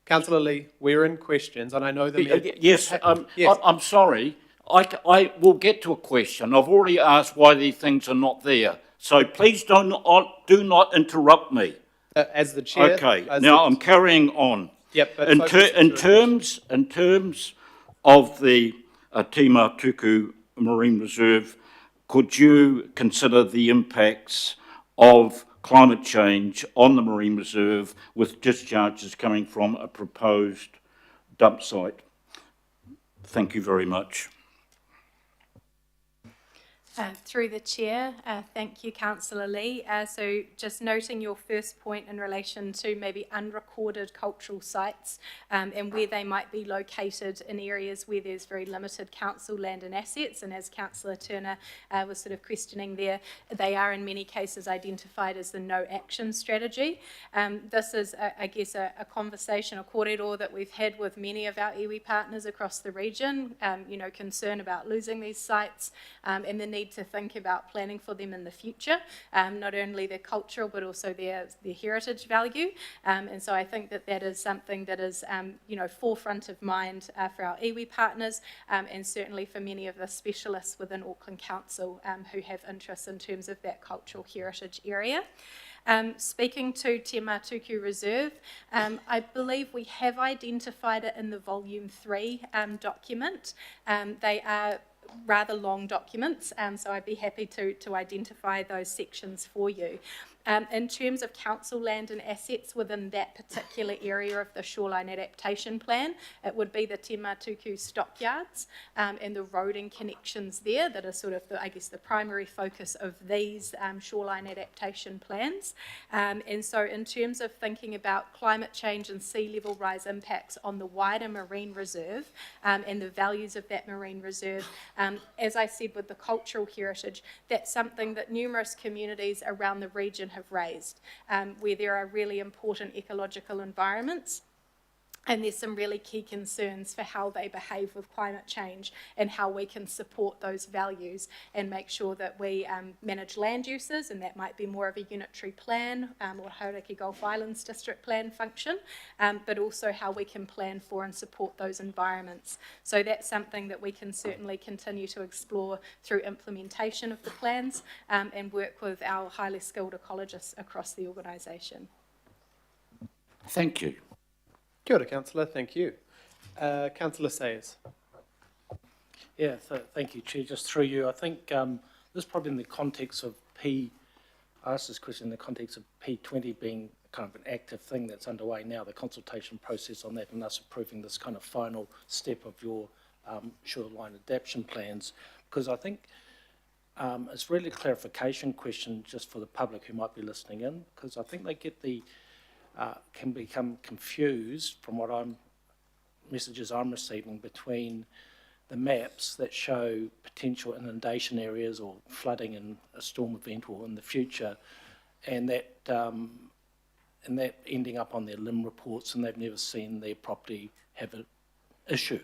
Councillor Lee, we're in questions, and I know that. Yes, I'm sorry. I will get to a question. I've already asked why these things are not there. So please do not interrupt me. As the chair. Okay. Now I'm carrying on. Yep. But in terms of the Te Matuku Marine Reserve, could you consider the impacts of climate change on the marine reserve with discharges coming from a proposed dump site? Thank you very much. Through the chair, thank you, Councillor Lee. So just noting your first point in relation to maybe unrecorded cultural sites and where they might be located in areas where there's very limited council land and assets, and as Councillor Turner was sort of questioning there, they are in many cases identified as the no action strategy. This is, I guess, a conversation, a kōrero that we've had with many of our iwi partners across the region, concern about losing these sites and the need to think about planning for them in the future, not only their cultural but also their heritage value. And so I think that is something that is forefront of mind for our iwi partners and certainly for many of the specialists within Auckland Council who have interests in terms of that cultural heritage area. Speaking to Te Matuku Reserve, I believe we have identified it in the Volume 3 document. They are rather long documents, so I'd be happy to identify those sections for you. In terms of council land and assets within that particular area of the shoreline adaptation plan, it would be the Te Matuku stockyards and the roading connections there that are sort of, the primary focus of these shoreline adaptation plans. And so in terms of thinking about climate change and sea level rise impacts on the wider marine reserve and the values of that marine reserve, as I said with the cultural heritage, that's something that numerous communities around the region have raised, where there are really important ecological environments. And there's some really key concerns for how they behave with climate change and how we can support those values and make sure that we manage land uses, and that might be more of a unitary plan or Hauraki Gulf Islands district plan function, but also how we can plan for and support those environments. So that's something that we can certainly continue to explore through implementation of the plans and work with our highly skilled ecologists across the organisation. Thank you. Kia ora, Councillor, thank you. Councillor Sayers. Yeah, thank you, Chair. Just through you, I think this is probably in the context of I asked this question in the context of P20 being kind of an active thing that's underway now, the consultation process on that, and us approving this kind of final step of your shoreline adaptation plans, because I think it's really a clarification question just for the public who might be listening in, because I think they get can become confused from messages I'm receiving between the maps that show potential inundation areas or flooding in a storm event or in the future, and that ending up on their LIM reports, and they've never seen their property have an issue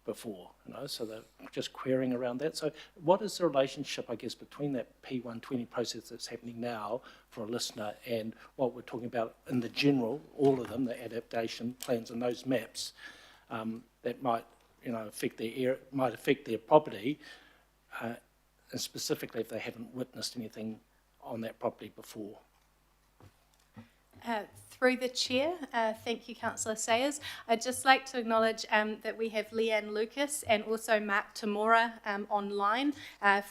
before, so they're just querying around that. So what is the relationship, I guess, between that P120 process that's happening now for a listener and what we're talking about in the general, all of them, the adaptation plans and those maps that might affect their property, and specifically if they haven't witnessed anything on that property before? Through the Chair, thank you, Councillor Sayers. I'd just like to acknowledge that we have Leanne Lucas and also Mark Tamora online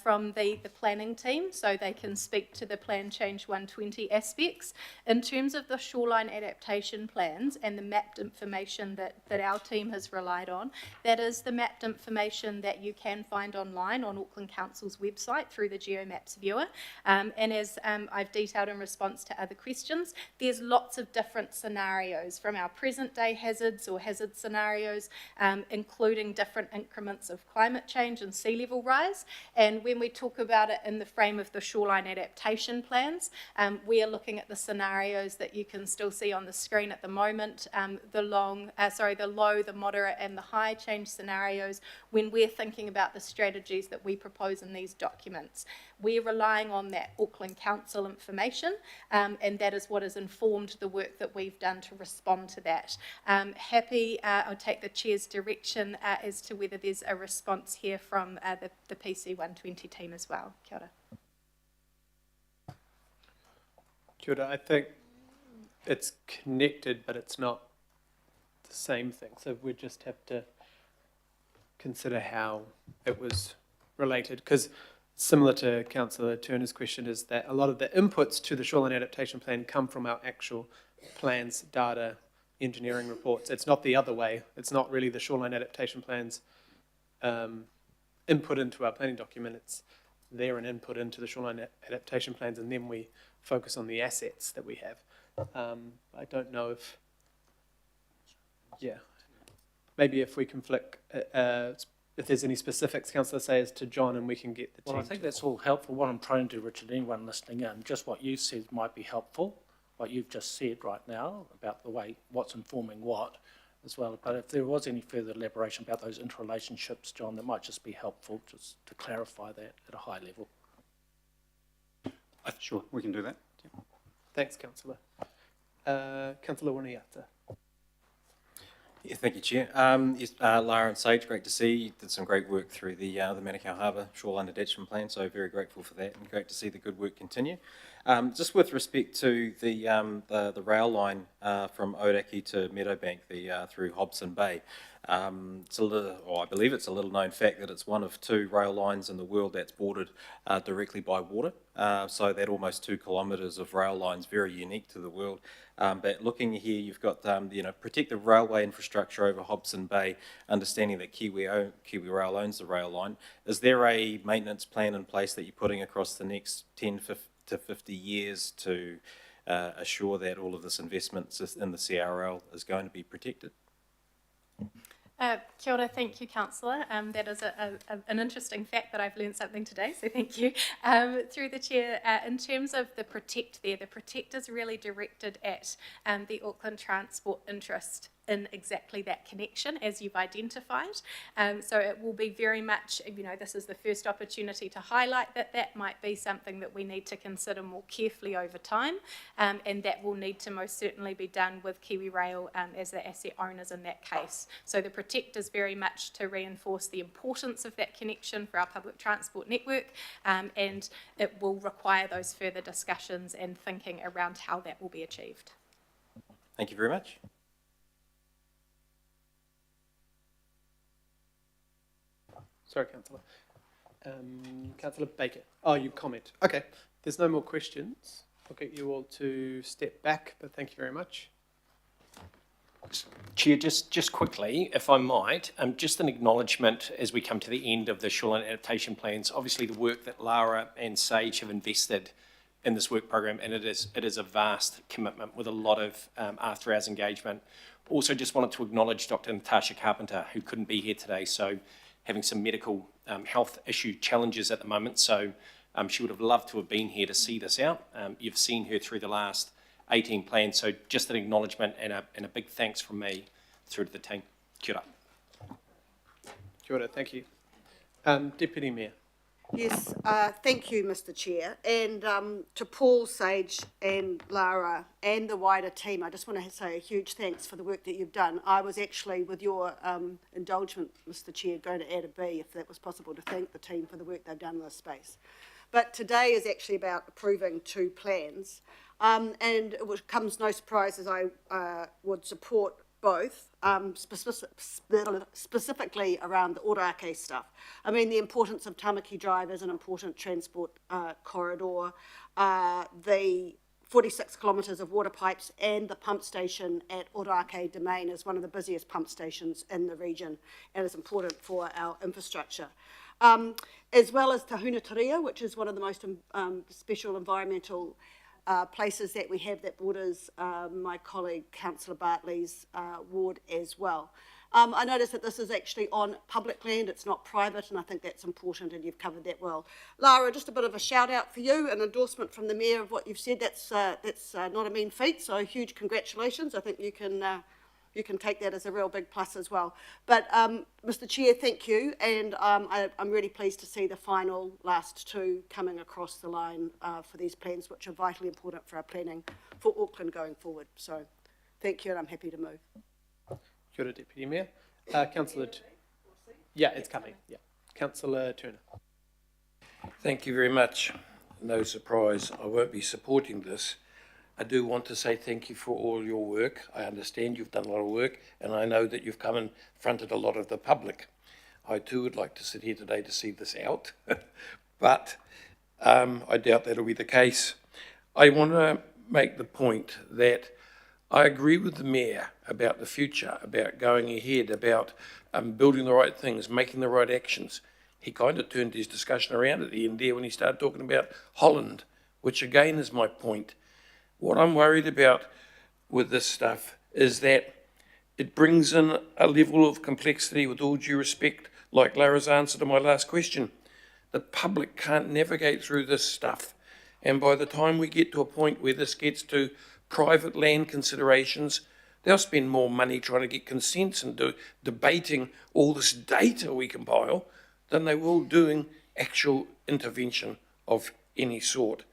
from the planning team, so they can speak to the Plan Change 120 aspects. In terms of the shoreline adaptation plans and the mapped information that our team has relied on, that is the mapped information that you can find online on Auckland Council's website through the GeoMaps viewer. And as I've detailed in response to other questions, there's lots of different scenarios from our present day hazards or hazard scenarios, including different increments of climate change and sea level rise. And when we talk about it in the frame of the shoreline adaptation plans, we are looking at the scenarios that you can still see on the screen at the moment, the low, the moderate and the high change scenarios when we're thinking about the strategies that we propose in these documents. We're relying on that Auckland Council information, and that is what has informed the work that we've done to respond to that. I'll take the Chair's direction as to whether there's a response here from the PC 120 team as well. Kia ora. Kia ora. I think it's connected, but it's not the same thing. So we just have to consider how it was related, because similar to Councillor Turner's question is that a lot of the inputs to the shoreline adaptation plan come from our actual plans, data, engineering reports. It's not the other way. It's not really the shoreline adaptation plans input into our planning document. It's there an input into the shoreline adaptation plans, and then we focus on the assets that we have. I don't know if, maybe if we can flick, if there's any specifics, Councillor Sayers, to John, and we can get the team. Well, I think that's all helpful. What I'm trying to do, Richard, anyone listening in, just what you said might be helpful, what you've just said right now about the way what's informing what as well. But if there was any further elaboration about those interrelationships, John, that might just be helpful just to clarify that at a high level. Sure, we can do that. Yeah. Thanks, Councillor. Councillor Waniata. Yeah, thank you, Chair. Lara and Sage, great to see you. Did some great work through the Manukau Harbour Shoreline Adaptation Plan, so very grateful for that, and great to see the good work continue. Just with respect to the rail line from Oiraki to Meadowbank, through Hobson Bay, it's a little, or I believe it's a little known fact that it's one of 2 rail lines in the world that's bordered directly by water. So that almost 2 kilometres of rail lines, very unique to the world. But looking here, you've got protective railway infrastructure over Hobson Bay, understanding that Kiwi Rail owns the rail line. Is there a maintenance plan in place that you're putting across the next 10 to 50 years to assure that all of this investment in the CRL is going to be protected? Kia ora, thank you, Councillor. That is an interesting fact that I've learned something today, so thank you. Through the Chair, in terms of the protect there, the protect is really directed at the Auckland transport interest in exactly that connection as you've identified. So it will be very much, this is the first opportunity to highlight that might be something that we need to consider more carefully over time, and that will need to most certainly be done with Kiwi Rail as the asset owners in that case. So the protect is very much to reinforce the importance of that connection for our public transport network, and it will require those further discussions and thinking around how that will be achieved. Thank you very much. Sorry, Councillor. Councillor Baker. Oh, you comment. Okay. There's no more questions. I'll get you all to step back, but thank you very much. Chair, just quickly, if I might, just an acknowledgement as we come to the end of the shoreline adaptation plans. Obviously, the work that Lara and Sage have invested in this work program, and it is a vast commitment with a lot of after-hours engagement. Also, just wanted to acknowledge Dr. Natasha Carpenter, who couldn't be here today, so having some medical health issue challenges at the moment. So she would have loved to have been here to see this out. You've seen her through the last 18 plans, so just an acknowledgement and a big thanks from me through to the team. Kia ora. Kia ora, thank you. Deputy Mayor. Yes, thank you, Mr. Chair. And to Paul, Sage and Lara and the wider team, I just want to say a huge thanks for the work that you've done. I was actually, with your indulgement, Mr. Chair, going to add a B, if that was possible, to thank the team for the work they've done in this space. But today is actually about approving 2 plans. And it comes no surprise as I would support both, specifically around the Ōrākei stuff. I mean, the importance of Tamaki Drive as an important transport corridor, the 46 kilometres of water pipes and the pump station at Ōrākei Domain is one of the busiest pump stations in the region and is important for our infrastructure. As well as Tahuna Taria, which is one of the most special environmental places that we have that borders my colleague Councillor Bartley's ward as well. I noticed that this is actually on public land, it's not private, and I think that's important, and you've covered that well. Lara, just a bit of a shout out for you, an endorsement from the Mayor of what you've said. That's not a mean feat, so huge congratulations. I think you can take that as a real big plus as well. But Mr. Chair, thank you, and I'm really pleased to see the final last 2 coming across the line for these plans, which are vitally important for our planning for Auckland going forward. So thank you, and I'm happy to move. Kia ora, Deputy Mayor. Councillor... Yeah, it's coming. Yeah. Councillor Turner. Thank you very much. No surprise, I won't be supporting this. I do want to say thank you for all your work. I understand you've done a lot of work, and I know that you've come and fronted a lot of the public. I too would like to sit here today to see this out, but I doubt that'll be the case. I want to make the point that I agree with the Mayor about the future, about going ahead, about building the right things, making the right actions. He kind of turned his discussion around at the end there when he started talking about Holland, which again is my point. What I'm worried about with this stuff is that it brings in a level of complexity, with all due respect, like Lara's answer to my last question. The public can't navigate through this stuff. And by the time we get to a point where this gets to private land considerations, they'll spend more money trying to get consents and debating all this data we compile than they will doing actual intervention of any sort.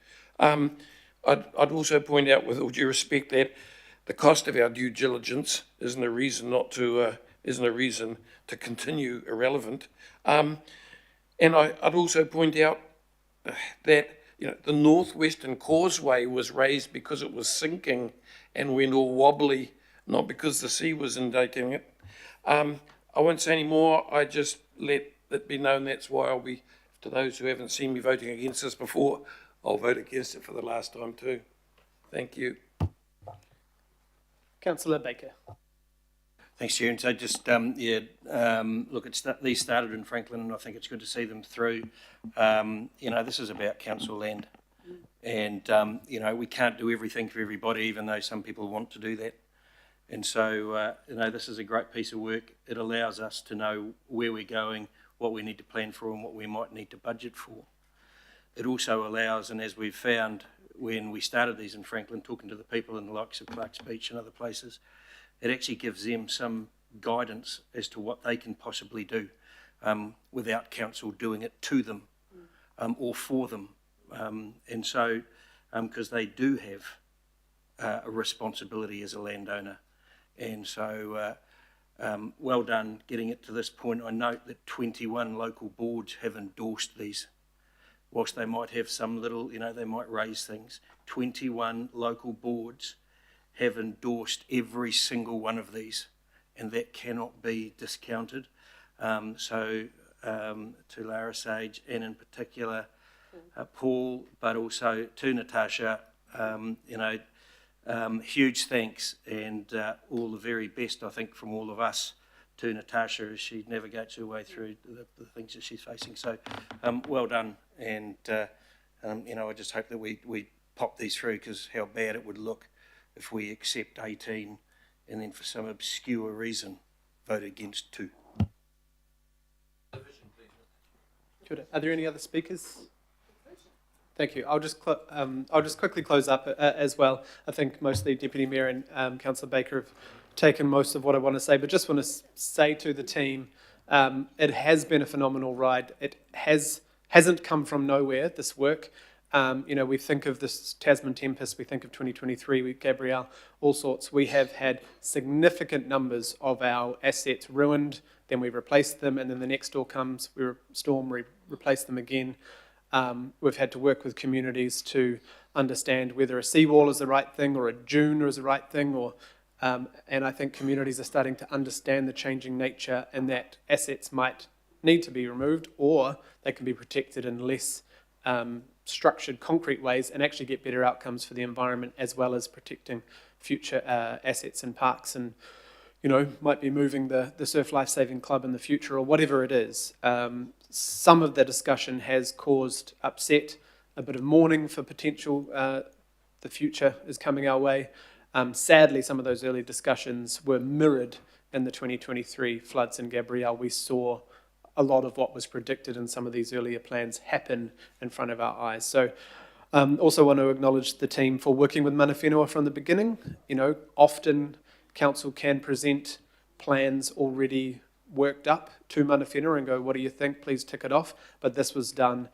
I'd also point out, with all due respect, that the cost of our due diligence isn't a reason to continue irrelevant. And I'd also point out that the Northwestern Causeway was raised because it was sinking and went all wobbly, not because the sea was inundating it. I won't say any more. I just let it be known that's why I'll be, to those who haven't seen me voting against this before, I'll vote against it for the last time too. Thank you. Councillor Baker. Thanks, Chair. And so just, look, these started in Franklin, and I think it's good to see them through. This is about council land. And, we can't do everything for everybody, even though some people want to do that. And so, this is a great piece of work. It allows us to know where we're going, what we need to plan for, and what we might need to budget for. It also allows, and as we've found when we started these in Franklin, talking to the people in the likes of Clark's Beach and other places, it actually gives them some guidance as to what they can possibly do without council doing it to them or for them. And so, because they do have a responsibility as a landowner. And so, well done getting it to this point. I note that 21 local boards have endorsed these. Whilst they might have some little, they might raise things, 21 local boards have endorsed every single one of these, and that cannot be discounted. So to Lara Sage, and in particular Paul, but also to Natasha, huge thanks, and all the very best, I think, from all of us to Natasha as she navigates her way through the things that she's facing. So well done, and I just hope that we pop these through, because how bad it would look if we accept 18 and then for some obscure reason vote against 2. Are there any other speakers? Thank you. I'll just quickly close up as well. I think mostly Deputy Mayor and Councillor Baker have taken most of what I want to say, but just want to say to the team, it has been a phenomenal ride. It hasn't come from nowhere, this work. We think of this Tasman Tempest, we think of 2023 with Gabrielle, all sorts. We have had significant numbers of our assets ruined, then we replace them, and then the next storm we replace them again. We've had to work with communities to understand whether a seawall is the right thing or a dune is the right thing, and I think communities are starting to understand the changing nature and that assets might need to be removed, or they can be protected in less structured concrete ways and actually get better outcomes for the environment, as well as protecting future assets and parks, and might be moving the Surf Lifesaving Club in the future, or whatever it is. Some of the discussion has caused upset, a bit of mourning for potential the future is coming our way. Sadly, some of those early discussions were mirrored in the 2023 floods in Gabrielle. We saw a lot of what was predicted in some of these earlier plans happen in front of our eyes. So also want to acknowledge the team for working with mana whenua from the beginning. Often council can present plans already worked up to mana whenua and go, what do you think? Please tick it off. But this was done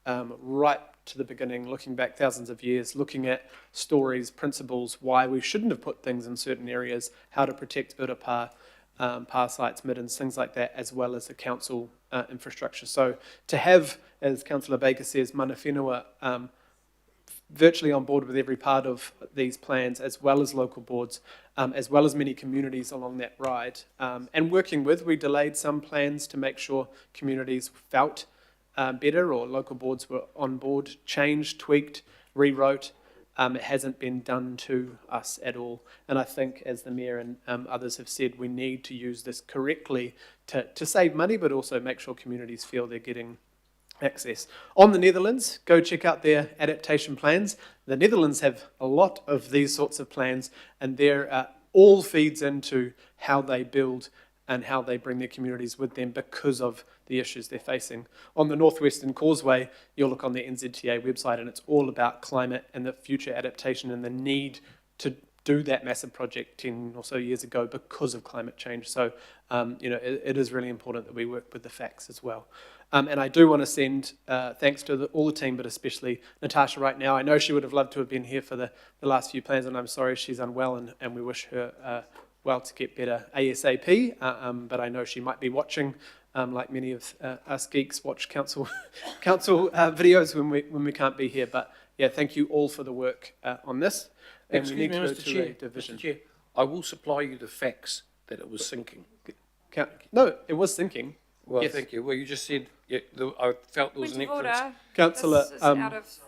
right to the beginning, looking back thousands of years, looking at stories, principles, why we shouldn't have put things in certain areas, how to protect urapa, par sites, middens, things like that, as well as the council infrastructure. So to have, as Councillor Baker says, mana whenua virtually on board with every part of these plans, as well as local boards, as well as many communities along that ride. And we delayed some plans to make sure communities felt better, or local boards were on board, changed, tweaked, rewrote. It hasn't been done to us at all. And I think, as the Mayor and others have said, we need to use this correctly to save money, but also make sure communities feel they're getting access. On the Netherlands, go check out their adaptation plans. The Netherlands have a lot of these sorts of plans, and they're all feeds into how they build and how they bring their communities with them because of the issues they're facing. On the Northwestern Causeway, you'll look on the NZTA website, and it's all about climate and the future adaptation and the need to do that massive project 10 or so years ago because of climate change. So, it is really important that we work with the facts as well. And I do want to send thanks to all the team, but especially Natasha right now. I know she would have loved to have been here for the last few plans, and I'm sorry she's unwell, and we wish her well to get better ASAP. But I know she might be watching, like many of us geeks watch council videos when we can't be here. But yeah, thank you all for the work on this. And Excuse we need me, to go Mr. to Chair. a division. Mr. Chair, I will supply you the facts that it was sinking. No, it was sinking. Well, Yes. thank you. Well, you just said I felt there was an inference. Councillor, out of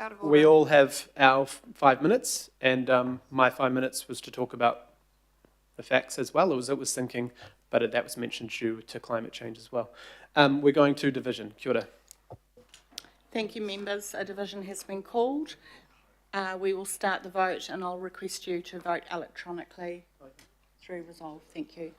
order. we all have our 5 minutes, and my 5 minutes was to talk about the facts as well. It was thinking, but that was mentioned due to climate change as well. We're going to division. Kia ora. Thank you, members. A division has been called. We will start the vote, and I'll request you to vote electronically through resolve. Thank you.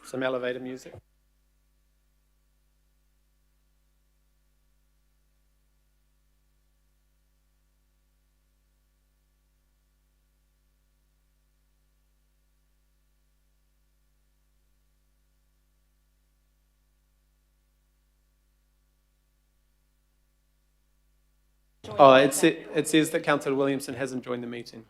Some elevator music. Oh, it says that Councillor Williamson hasn't joined the meeting.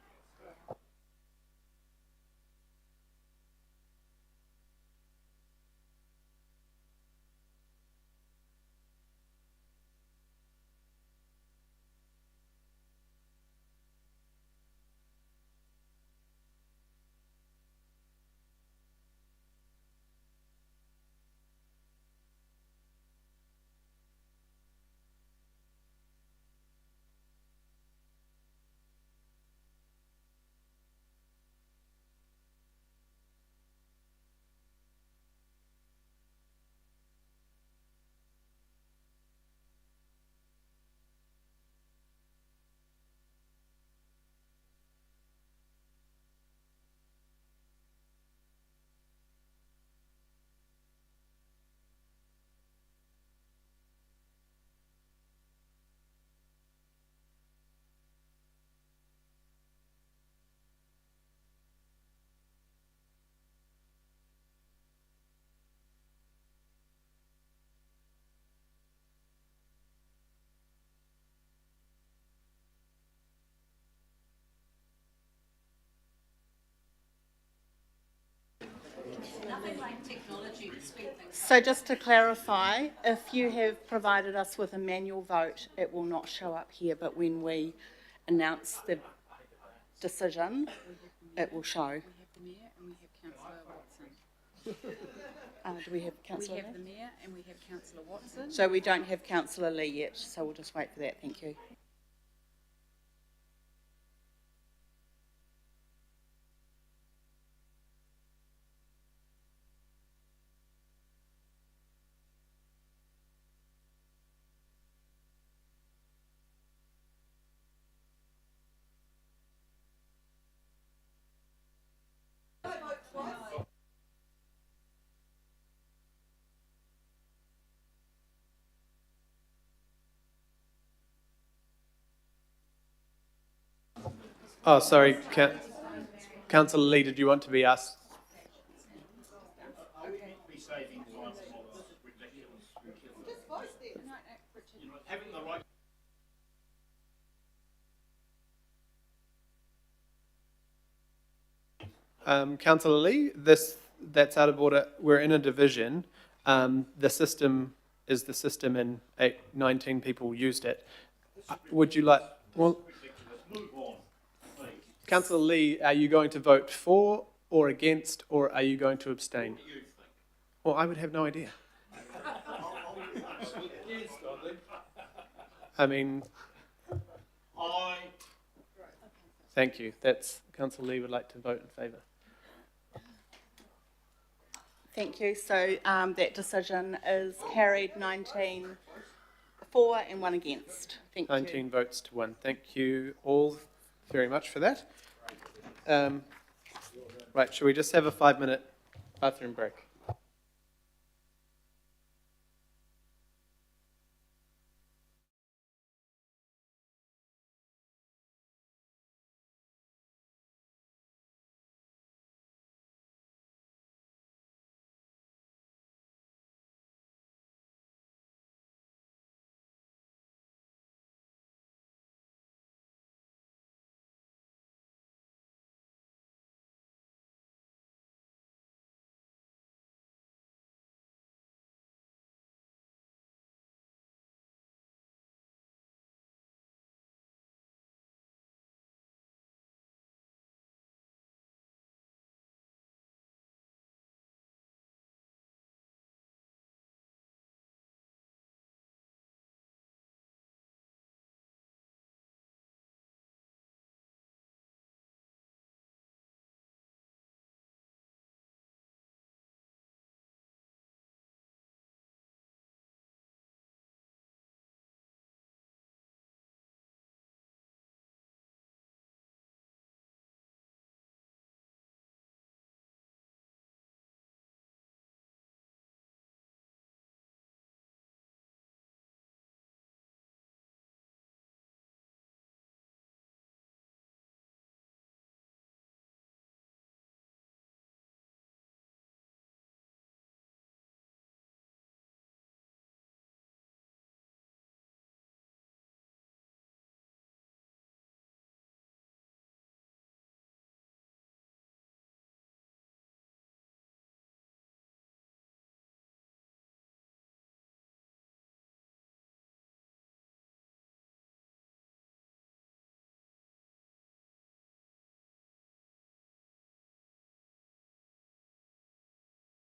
So just to clarify, if you have provided us with a manual vote, it will not show up here, but when we announce the decision, it will show. We have the mayor and we have councillor Watson. Do we have councillor We have Lee? the mayor and we have councillor Watson. So we don't have councillor Lee yet, so we'll just wait for that, thank you. Oh, sorry, Councillor Lee, did you want to be asked? Councillor Lee, that's out of order. We're in a division. The system is the system and 19 people used it. Would you like, well, Councillor Lee, are you going to vote for or against, or are you going to abstain? Well, I would have no idea. I mean, thank you. That's, Councillor Lee would like to vote in favour. Thank you. So that decision is carried 19 for and 1 against. Thank you. 19 votes to 1. Thank you all very much for that. Right, shall we just have a 5-minute bathroom break?